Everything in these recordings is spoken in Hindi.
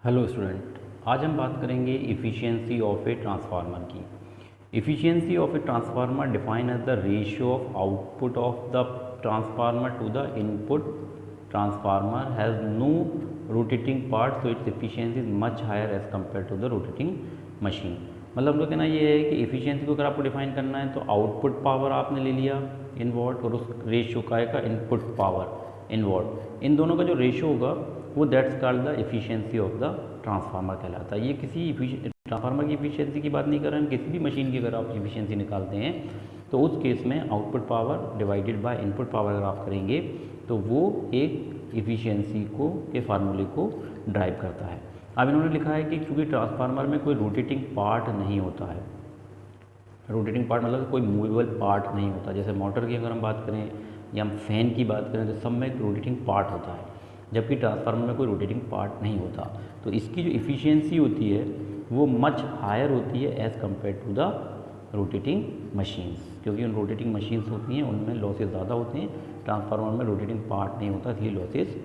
हेलो स्टूडेंट, आज हम बात करेंगे इफ़िशियंसी ऑफ ए ट्रांसफार्मर की। Efficiency of a transformer define as the ratio of output of the transformer to the input. Transformer has no rotating part, so its efficiency is much higher as compare to the rotating machine. मतलब हम लोग कहना ये है कि इफ़िशियंसी को अगर आपको डिफाइन करना है तो आउटपुट पावर आपने ले लिया इन वॉट और उस रेशियो का इनपुट पावर इन वॉट, इन दोनों का जो रेशियो होगा वो that's called the efficiency of the transformer कहलाता है। ये किसी ट्रांसफार्मर की इफ़िशियंसी की बात नहीं कर रहे हैं, किसी भी मशीन की अगर आप इफ़िशियंसी निकालते हैं तो उस केस में output power divided by input power अगर आप करेंगे तो वो एक इफ़िशियंसी को के फार्मूले को ड्राइव करता है। अब इन्होंने लिखा है कि चूँकि ट्रांसफार्मर में कोई रोटेटिंग पार्ट नहीं होता है, रोटेटिंग पार्ट मतलब कोई मूवेबल पार्ट नहीं होता, जैसे मोटर की अगर हम बात करें या हम फैन की बात करें तो सब में एक रोटेटिंग पार्ट होता है, जबकि ट्रांसफार्मर में कोई रोटेटिंग पार्ट नहीं होता। तो इसकी जो इफ़िशियंसी होती है वो मच हायर होती है as compare to the rotating machines, क्योंकि उन रोटेटिंग मशीन्स होती हैं उनमें लॉसेस ज़्यादा होते हैं, ट्रांसफार्मर में रोटेटिंग पार्ट नहीं होता इसलिए लॉसेस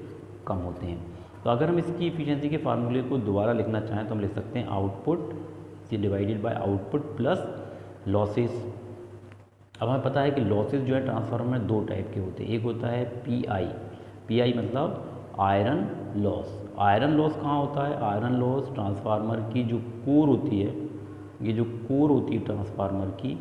कम होते हैं। तो अगर हम इसकी इफ़िशियंसी के फार्मूले को दोबारा लिखना चाहें तो हम लिख सकते हैं आउटपुट से divided by output plus losses. अब हमें पता है कि लॉसेस जो है ट्रांसफार्मर में दो टाइप के होते हैं, एक होता है पीआई मतलब आयरन लॉस। आयरन लॉस कहाँ होता है? आयरन लॉस ट्रांसफार्मर की जो कोर होती है, ये जो कोर होती है ट्रांसफार्मर की,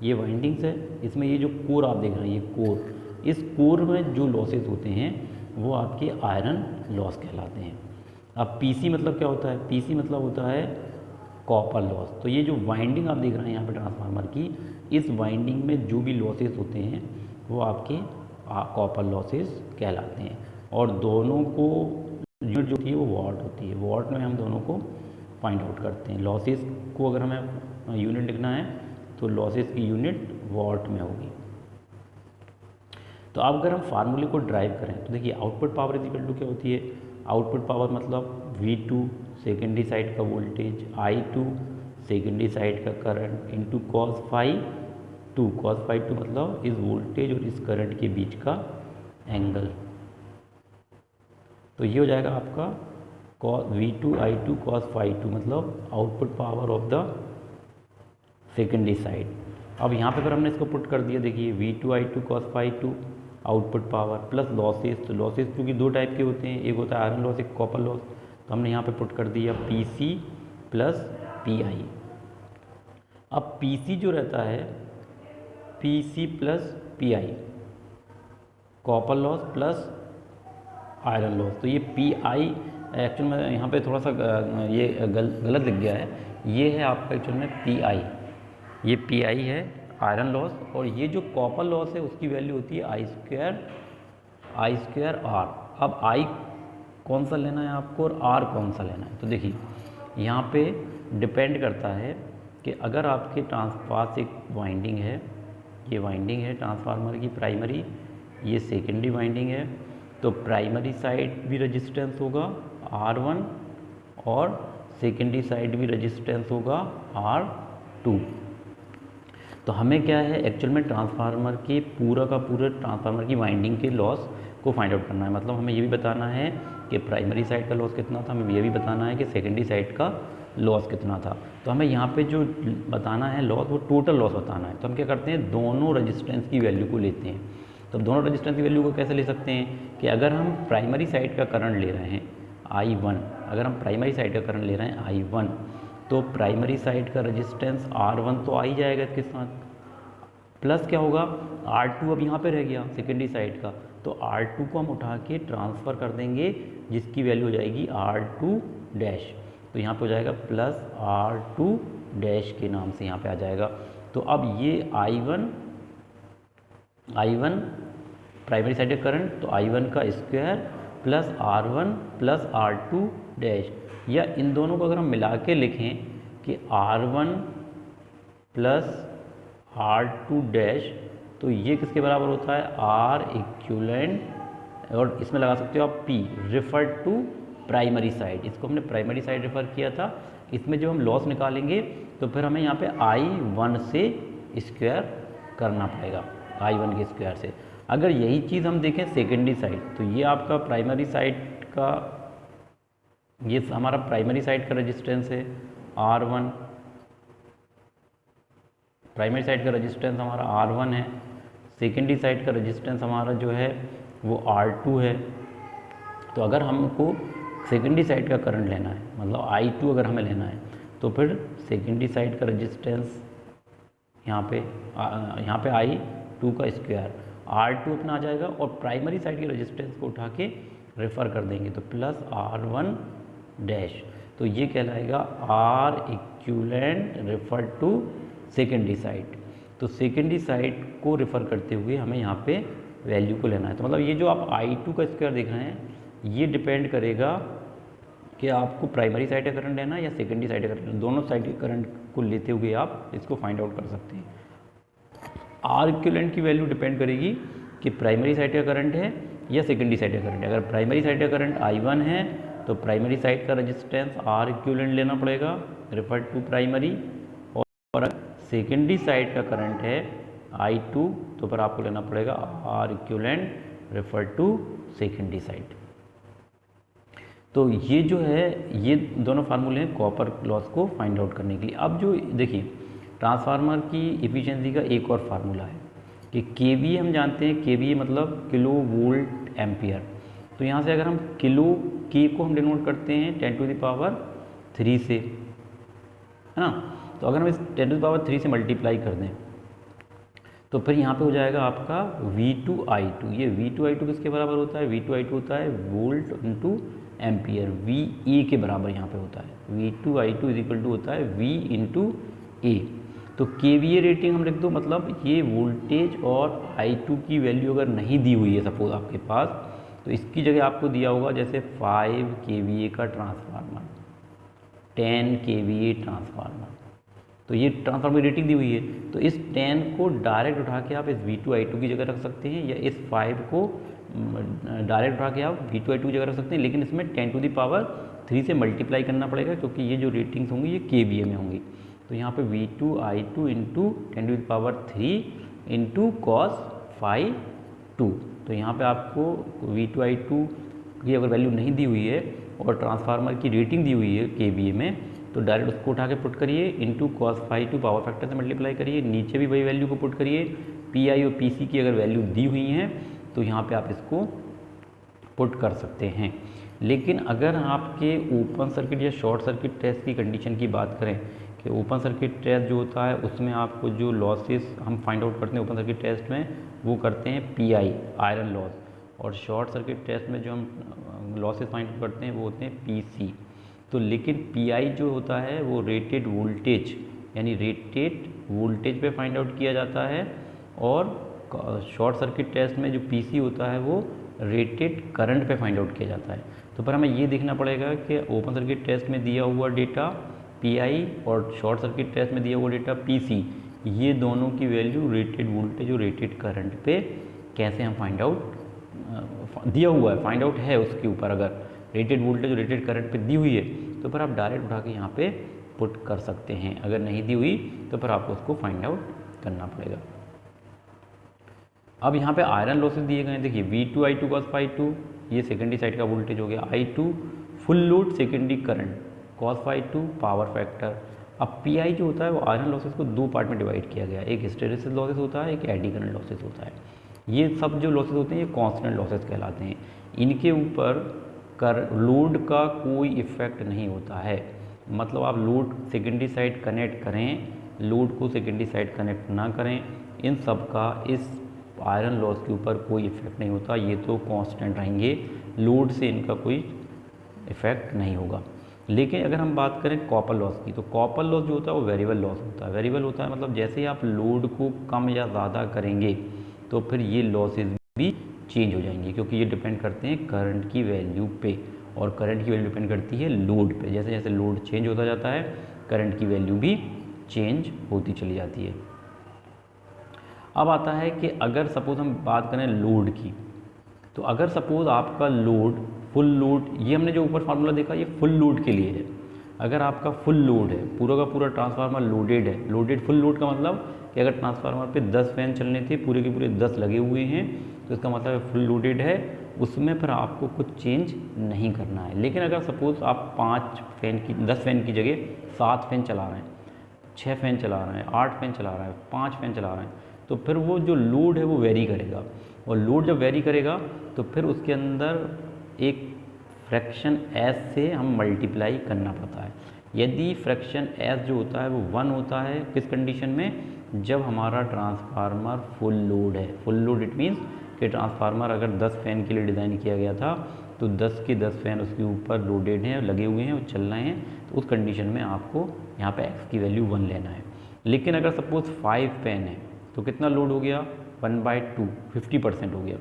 ये वाइंडिंग्स है, इसमें ये जो कोर आप देख रहे हैं ये कोर, इस कोर में जो लॉसेस होते हैं वो आपके आयरन लॉस कहलाते हैं। अब पीसी मतलब क्या होता है? पीसी मतलब होता है कॉपर लॉस। तो ये जो वाइंडिंग आप देख रहे हैं यहाँ पे ट्रांसफार्मर की, इस वाइंडिंग में जो भी लॉसेस होते हैं वो आपके कॉपर लॉसेस कहलाते हैं। और दोनों को यूनिट जो होती है वो वॉट होती है, वॉट में हम दोनों को फाइंड आउट करते हैं। लॉसेस को अगर हमें यूनिट लिखना है तो लॉसेस की यूनिट वॉट में होगी। तो अब अगर हम फार्मूले को ड्राइव करें तो देखिए output power is equal to क्या होती है? आउटपुट पावर मतलब V2 सेकेंडरी साइड का वोल्टेज, I2 सेकेंडरी साइड का current into cos phi two. Cos phi two मतलब इस वोल्टेज और इस करंट के बीच का एंगल। तो ये हो जाएगा आपका V2I2 कॉस फाई टू मतलब output power of the secondary side. अब यहाँ पे अगर हमने इसको पुट कर दिया, देखिए V2I2 cos phi two output power plus losses. तो लॉसेस क्योंकि दो टाइप के होते हैं, एक होता है आयरन लॉस, एक कॉपर लॉस, तो हमने यहाँ पे पुट कर दिया PC प्लस PI। अब PC जो रहता है PC plus PI, copper loss plus iron loss. तो ये PI एक्चुअल में यहाँ पे थोड़ा सा ये गलत लिख गया है, ये है आपका एक्चुअल में PI, ये PI है आयरन लॉस, और ये जो कॉपर लॉस है उसकी वैल्यू होती है I स्क्वायर R। अब I कौन सा लेना है आपको और R कौन सा लेना है? तो देखिए यहाँ पे डिपेंड करता है कि अगर आपके पास एक वाइंडिंग है, ये वाइंडिंग है ट्रांसफार्मर की प्राइमरी, ये सेकेंडरी वाइंडिंग है, तो प्राइमरी साइड भी रेजिस्टेंस होगा R1 और सेकेंडरी साइड भी रेजिस्टेंस होगा R2। तो हमें क्या है एक्चुअल में ट्रांसफार्मर के पूरा का पूरा ट्रांसफार्मर की वाइंडिंग के लॉस को फाइंड आउट करना है। मतलब हमें ये भी बताना है कि प्राइमरी साइड का लॉस कितना था, हमें ये भी बताना है कि सेकेंडरी साइड का लॉस कितना था। तो हमें यहाँ पे जो बताना है लॉस, वो टोटल लॉस बताना है। तो हम क्या करते हैं, दोनों रजिस्टेंस की वैल्यू को लेते हैं। तो दोनों रजिस्टेंस की वैल्यू को कैसे ले सकते हैं कि अगर हम प्राइमरी साइड का करंट ले रहे हैं I1, अगर हम प्राइमरी साइड का करंट ले रहे हैं I1, तो प्राइमरी साइड का रेजिस्टेंस R1 तो आ ही जाएगा इसके साथ, प्लस क्या होगा R2 अब यहाँ पे रह गया सेकेंडरी साइड का, तो R2 को हम उठा के ट्रांसफ़र कर देंगे जिसकी वैल्यू हो जाएगी R2 डैश। तो यहाँ पे हो जाएगा प्लस R2 डैश के नाम से यहाँ पे आ जाएगा। तो अब ये I1 प्राइमरी साइड का करंट, तो I1 का square plus R1 plus R2 dash, या इन दोनों को अगर हम मिला के लिखें कि R1 प्लस R2 डैश, तो ये किसके बराबर होता है? R इक्विवेलेंट, और इसमें लगा सकते हो आप P refer to primary side. इसको हमने प्राइमरी साइड रेफर किया था। इसमें जब हम लॉस निकालेंगे तो फिर हमें यहाँ पे I1 से स्क्वायर करना पड़ेगा, I1 के स्क्वायर से। अगर यही चीज़ हम देखें सेकेंडरी साइड, तो ये आपका प्राइमरी साइड का ये हमारा प्राइमरी साइड का रेजिस्टेंस है R1, प्राइमरी साइड का रेजिस्टेंस हमारा R1 है, सेकेंडरी साइड का रेजिस्टेंस हमारा जो है वो R2 है। तो अगर हमको सेकेंडरी साइड का करंट लेना है, मतलब I2 अगर हमें लेना है, तो फिर सेकेंडरी साइड का रेजिस्टेंस यहाँ पे I2 का स्क्वायर R2 अपना आ जाएगा, और प्राइमरी साइड के रेजिस्टेंस को उठा के रेफ़र कर देंगे तो प्लस R1 डैश, तो ये कहलाएगा R equivalent refer to secondary side. तो सेकेंडरी साइड को रेफ़र करते हुए हमें यहाँ पे वैल्यू को लेना है। तो मतलब ये जो आप I2 का स्क्वायर देख रहे हैं, ये डिपेंड करेगा कि आपको प्राइमरी साइड का करंट लेना है या सेकेंडरी साइड का करंट, दोनों साइड के करंट को लेते हुए आप इसको फाइंड आउट कर सकते हैं। R इक्विवेलेंट की वैल्यू डिपेंड करेगी कि प्राइमरी साइड का करंट है या सेकेंडरी साइड का करंट है। अगर प्राइमरी साइड का करंट I1 है तो प्राइमरी साइड का रेजिस्टेंस R इक्विवेलेंट लेना पड़ेगा रेफर टू प्राइमरी, और अगर सेकेंडरी साइड का करंट है I2 तो फिर आपको लेना पड़ेगा R equivalent refer to secondary side. तो ये जो है, ये दोनों फार्मूले हैं कॉपर लॉस को फाइंड आउट करने के लिए। अब जो देखिए ट्रांसफार्मर की इफ़िशियंसी का एक और फार्मूला है कि KVA हम जानते हैं, KVA मतलब किलो वोल्ट एम्पियर। तो यहाँ से अगर हम किलो K को हम डिनोट करते हैं 10⁻³ से, है ना। तो अगर हम इस 10⁻³ से मल्टीप्लाई कर दें तो फिर यहाँ पे हो जाएगा आपका V2I2। ये V2I2 किसके बराबर होता है? V2I2 होता है वोल्ट इंटू एम्पियर, VA के बराबर यहाँ पे होता है। V2I2 इज इक्वल टू होता है V इंटू A। तो KVA रेटिंग हम लिख दो, मतलब ये वोल्टेज और I2 की वैल्यू अगर नहीं दी हुई है सपोज आपके पास, तो इसकी जगह आपको दिया होगा जैसे 5 KVA का ट्रांसफार्मर, 10 KVA ट्रांसफार्मर, तो ये ट्रांसफार्मर की रेटिंग दी हुई है। तो इस 10 को डायरेक्ट उठा के आप इस V2I2 की जगह रख सकते हैं, या इस 5 को डायरेक्ट उठा के आप V2I2 की जगह रख सकते हैं, लेकिन इसमें 10⁻³ से मल्टीप्लाई करना पड़ेगा क्योंकि ये जो रेटिंग्स होंगी ये KVA में होंगी। तो यहाँ पे V2I2 into 10⁻³ into cos phi 2। तो यहाँ पे आपको V2I2 की अगर वैल्यू नहीं दी हुई है और ट्रांसफार्मर की रेटिंग दी हुई है KVA में, तो डायरेक्ट उसको उठा के पुट करिए into cos phi 2 power factor से मल्टीप्लाई करिए, नीचे भी वही वैल्यू को पुट करिए। PI और PC की अगर वैल्यू दी हुई हैं तो यहाँ पे आप इसको पुट कर सकते हैं। लेकिन अगर आपके ओपन सर्किट या शॉर्ट सर्किट टेस्ट की कंडीशन की बात करें कि ओपन सर्किट टेस्ट जो होता है उसमें आपको जो लॉसेस हम फाइंड आउट करते हैं ओपन सर्किट टेस्ट में, वो करते हैं PI आयरन लॉस, और शॉर्ट सर्किट टेस्ट में जो हम लॉसेस फाइंड आउट करते हैं वो होते हैं PC। तो लेकिन PI जो होता है वो रेटेड वोल्टेज, यानी रेटेड वोल्टेज पे फाइंड आउट किया जाता है, और शॉर्ट सर्किट टेस्ट में जो PC होता है वो रेटेड करंट पे फाइंड आउट किया जाता है। तो पर हमें ये देखना पड़ेगा कि ओपन सर्किट टेस्ट में दिया हुआ डेटा PI और शॉर्ट सर्किट टेस्ट में दिया हुआ डेटा PC, ये दोनों की वैल्यू रेटेड वोल्टेज और रेटेड करंट पे कैसे हम फाइंड आउट, दिया हुआ है फाइंड आउट है उसके ऊपर, अगर रेटेड वोल्टेज और रेटेड करंट पे दी हुई है तो फिर आप डायरेक्ट उठा के यहाँ पे पुट कर सकते हैं। अगर नहीं दी हुई तो फिर आपको उसको फाइंड आउट करना पड़ेगा। अब यहाँ पे आयरन लॉसेस दिए गए हैं, देखिए V2I2 cos phi 2 ये सेकेंडरी साइड का वोल्टेज हो गया, I2 full load secondary current, cos phi 2 power factor. अब PI जो होता है वो आयरन लॉसेस को दो पार्ट में डिवाइड किया गया है, एक हिस्टैरिसीस लॉसेस होता है, एक एडी करंट लॉसेस होता है। ये सब जो लॉसेस होते हैं ये कांस्टेंट लॉसेस कहलाते हैं, इनके ऊपर लोड का कोई इफेक्ट नहीं होता है। मतलब आप लोड सेकेंडरी साइड कनेक्ट करें, लोड को सेकेंडरी साइड कनेक्ट ना करें, इन सब का इस आयरन लॉस के ऊपर कोई इफेक्ट नहीं होता, ये तो कांस्टेंट रहेंगे, लोड से इनका कोई इफेक्ट नहीं होगा। लेकिन अगर हम बात करें कॉपर लॉस की, तो कॉपर लॉस जो होता है वो वेरिएबल लॉस होता है। वेरिएबल होता है मतलब जैसे ही आप लोड को कम या ज़्यादा करेंगे तो फिर ये लॉसेज भी चेंज हो जाएंगे, क्योंकि ये डिपेंड करते हैं करंट की वैल्यू पे, और करंट की वैल्यू डिपेंड करती है लोड पे। जैसे जैसे लोड चेंज होता जाता है करंट की वैल्यू भी चेंज होती चली जाती है। अब आता है कि अगर सपोज़ हम बात करें लोड की, तो अगर सपोज़ आपका लोड फुल लोड, ये हमने जो ऊपर फार्मूला देखा ये फुल लोड के लिए है। अगर आपका फुल लोड है, पूरा का पूरा ट्रांसफार्मर लोडेड है, लोडेड फुल लोड का मतलब कि अगर ट्रांसफार्मर पे 10 फैन चलने थे, पूरे के पूरे 10 लगे हुए हैं, तो इसका मतलब फुल लोडेड है उसमें फिर आपको कुछ चेंज नहीं करना है। लेकिन अगर सपोज़ आप 10 फ़ैन की जगह 7 फ़ैन चला रहे हैं, 6 फ़ैन चला रहे हैं, 8 फ़ैन चला रहे हैं, 5 फ़ैन चला रहे हैं, तो फिर वो जो लोड है वो वेरी करेगा, और लोड जब वेरी करेगा तो फिर उसके अंदर एक फ्रैक्शन एस से हम मल्टीप्लाई करना पड़ता है। यदि फ्रैक्शन एस जो होता है वो 1 होता है, किस कंडीशन में, जब हमारा ट्रांसफार्मर फुल लोड है। फुल लोड इट मीन्स कि ट्रांसफार्मर अगर 10 फ़ैन के लिए डिज़ाइन किया गया था तो 10 के 10 फ़ैन उसके ऊपर लोडेड हैं, लगे हुए हैं और चल रहे हैं, तो उस कंडीशन में आपको यहाँ पे x की वैल्यू 1 लेना है। लेकिन अगर सपोज़ 5 फ़ैन है तो कितना लोड हो गया, 1/2, 50% हो गया।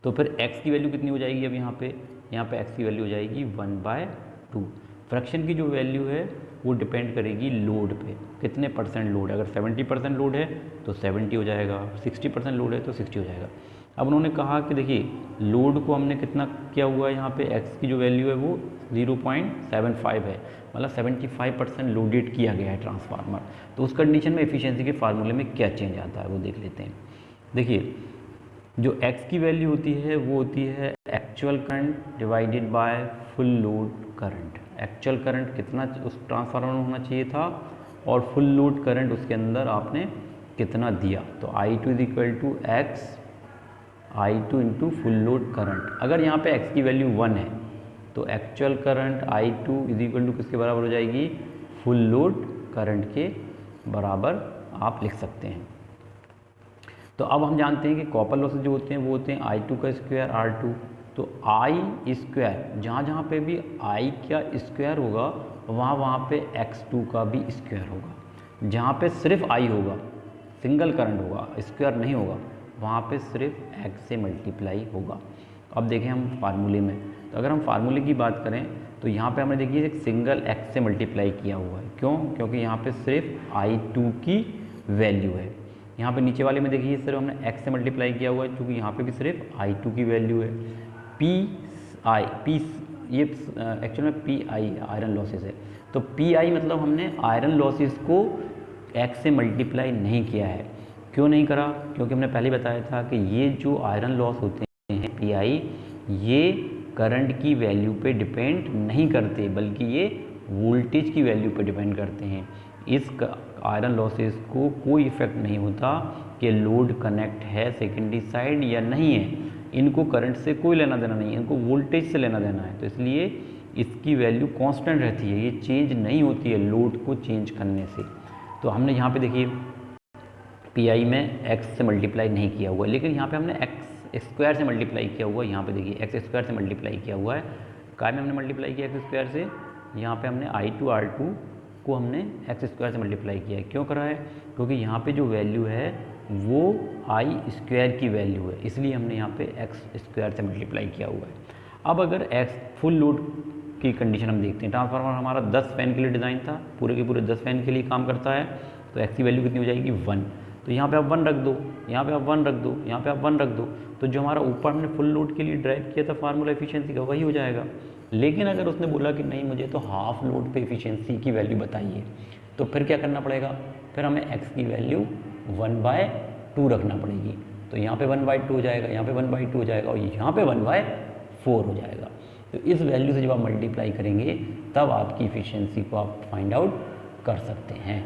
तो फिर x की वैल्यू कितनी हो जाएगी, अब यहाँ पे x की वैल्यू हो जाएगी 1/2। फ्रैक्शन की जो वैल्यू है वो डिपेंड करेगी लोड पे, कितने परसेंट लोड है। अगर 70% लोड है तो 70 हो जाएगा, 60% लोड है तो 60 हो जाएगा। अब उन्होंने कहा कि देखिए लोड को हमने कितना किया हुआ है, यहाँ पे x की जो वैल्यू है वो 0.75 है, मतलब 75% लोडेड किया गया है ट्रांसफार्मर। तो उस कंडीशन में एफिशिएंसी के फार्मूले में क्या चेंज आता है वो देख लेते हैं। देखिए जो x की वैल्यू होती है वो होती है actual current divided by full load current. Actual current कितना उस ट्रांसफार्मर में होना चाहिए था और फुल लोड करंट उसके अंदर आपने कितना दिया, तो I2 is equal to x I2 into full load current. अगर यहाँ पे x की वैल्यू 1 है तो actual current I2 is equal to किसके बराबर हो जाएगी, फुल लोड करंट के बराबर आप लिख सकते हैं। तो अब हम जानते हैं कि कॉपर लॉसेज जो होते हैं वो होते हैं I2 का स्क्वायर R2। तो I स्क्वायर जहाँ पे भी I का स्क्वायर होगा वहाँ पे X2 का भी स्क्वायर होगा। जहाँ पे सिर्फ I होगा, सिंगल करंट होगा, स्क्वायर नहीं होगा, वहाँ पे सिर्फ X से मल्टीप्लाई होगा। अब देखें हम फार्मूले में, तो अगर हम फार्मूले की बात करें तो यहाँ पे हमने देखिए एक सिंगल x से मल्टीप्लाई किया हुआ है। क्यों? क्योंकि यहाँ पे सिर्फ I2 की वैल्यू है। यहाँ पे नीचे वाले में देखिए सिर्फ हमने x से मल्टीप्लाई किया हुआ है, क्योंकि यहाँ पे भी सिर्फ I2 की वैल्यू है। P ये एक्चुअल में PI आयरन लॉसेस है, तो PI मतलब हमने आयरन लॉसेस को x से मल्टीप्लाई नहीं किया है। क्यों नहीं करा? क्योंकि हमने पहले बताया था कि ये जो आयरन लॉस होते हैं PI, ये करंट की वैल्यू पे डिपेंड नहीं करते, बल्कि ये वोल्टेज की वैल्यू पे डिपेंड करते हैं। इस आयरन लॉसेस को कोई इफेक्ट नहीं होता कि लोड कनेक्ट है सेकेंडरी साइड या नहीं है, इनको करंट से कोई लेना देना नहीं है, इनको वोल्टेज से लेना देना है। तो इसलिए इसकी वैल्यू कांस्टेंट रहती है, ये चेंज नहीं होती है लोड को चेंज करने से। तो हमने यहाँ पे देखिए PI में x से मल्टीप्लाई नहीं किया हुआ है, लेकिन यहाँ पे हमने x स्क्वायर से मल्टीप्लाई किया हुआ है। यहाँ पे देखिए x स्क्वायर से मल्टीप्लाई किया हुआ है। काय में हमने मल्टीप्लाई किया x स्क्वायर से, यहाँ पे हमने I2 R2 को हमने x स्क्वायर से मल्टीप्लाई किया है। क्यों करा है? क्योंकि यहाँ पे जो वैल्यू है वो I स्क्वायर की वैल्यू है, इसलिए हमने यहाँ पे x स्क्वायर से मल्टीप्लाई किया हुआ है। अब अगर x फुल लोड की कंडीशन हम देखते हैं, ट्रांसफार्मर हमारा 10 फ़ैन के लिए डिज़ाइन था, पूरे के पूरे 10 फ़ैन के लिए काम करता है, तो x की वैल्यू कितनी हो जाएगी 1। तो यहाँ पे आप 1 रख दो, यहाँ पे आप 1 रख दो, यहाँ पे आप 1 रख दो, तो जो हमारा ऊपर हमने फुल लोड के लिए ड्राइव किया था फार्मूला एफिशिएंसी का वही हो जाएगा। लेकिन अगर उसने बोला कि नहीं मुझे तो हाफ लोड पे एफिशिएंसी की वैल्यू बताइए, तो फिर क्या करना पड़ेगा? फिर हमें x की वैल्यू 1/2 रखना पड़ेगी। तो यहाँ पे 1/2 हो जाएगा, यहाँ पे 1/2 हो जाएगा और यहाँ पे 1/4 हो जाएगा। तो इस वैल्यू से जब आप मल्टीप्लाई करेंगे तब आपकी एफिशिएंसी को आप फाइंड आउट कर सकते हैं।